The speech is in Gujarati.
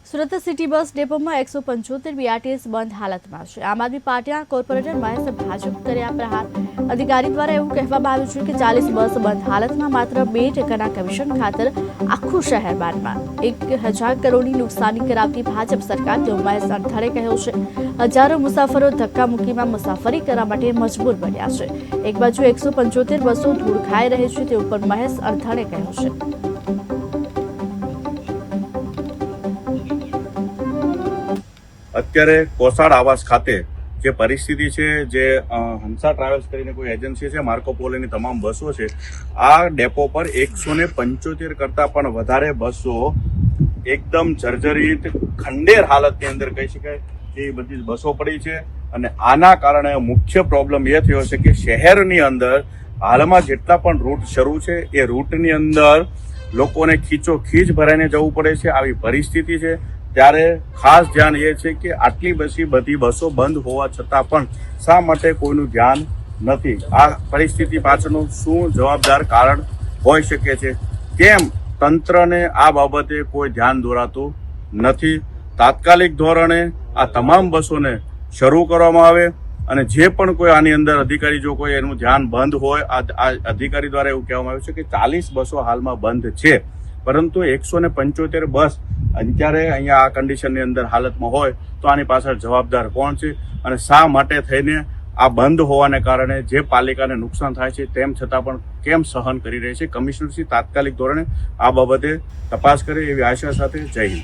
સુરત સિટી બસ ડેપોમાં 175 બીઆરટીએસ બંધ હાલતમાં છે। આમ આદમી પાર્ટીના કોર્પોરેટર મહેશ ભાજપ કર્યા પ્રહાર। અધિકારી દ્વારા એવું કહેવામાં આવ્યું છે કે 40 બસ બંધ હાલતમાં માત્ર 2% કમિશન ખાતર આખું શહેર બાનમાં 1000 કરોડની નુકસાની કરાવતી ભાજપ સરકાર તેવું મહેશ અણથાળે કહ્યું છે। હજારો મુસાફરો ધક્કા મૂકીમાં મુસાફરી કરવા માટે મજબૂર બન્યા છે। એક બાજુ 175 બસો ધૂળ ખાઈ રહી છે તે ઉપર મહેશ અણથાળે કહ્યું છે। અત્યારે કોસાડ આવાસ ખાતે જે પરિસ્થિતિ છે, જે હંસા ટ્રાવેલ્સ કરીને કોઈ એજન્સી છે, માર્કો પોલોની તમામ બસો છે, આ ડેપો પર 175 કરતા પણ વધારે બસો એકદમ જર્જરિત ખંડેર હાલતની અંદર કહી શકાય એ બધી બસો પડી છે। અને આના કારણે મુખ્ય પ્રોબ્લેમ એ થયો છે કે શહેરની અંદર હાલમાં જેટલા પણ રૂટ શરૂ છે એ રૂટની અંદર લોકોને ખીચોખીચ ભરાઈને જવું પડે છે। આવી પરિસ્થિતિ છે ત્યારે ખાસ ધ્યાન એ છે કે આટલી બધી બસો બંધ હોવા છતાં પણ શા માટે કોઈનું ધ્યાન નથી? આ પરિસ્થિતિ પાછળનું શું જવાબદાર કારણ હોઈ શકે છે? કેમ તંત્રને આ બાબતે કોઈ ધ્યાન દોરાતું નથી? તાત્કાલિક ધોરણે આ તમામ બસોને શરૂ કરવામાં આવે અને જે પણ કોઈ આની અંદર અધિકારી જો કોઈ એનું ધ્યાન બંધ હોય, આ અધિકારી દ્વારા એવું કહેવામાં આવ્યું છે કે 40 બસો હાલમાં બંધ છે, પરંતુ 175 બસ અત્યારે અહીંયા આ કન્ડિશનની અંદર હાલતમાં હોય તો આની પાછળ જવાબદાર કોણ છે અને શા માટે થઈને આ બંધ હોવાને કારણે જે પાલિકાને નુકસાન થાય છે તેમ છતાં પણ કેમ સહન કરી રહી છે? કમિશનરશ્રી તાત્કાલિક ધોરણે આ બાબતે તપાસ કરે એવી આશા સાથે જય હિન્દ।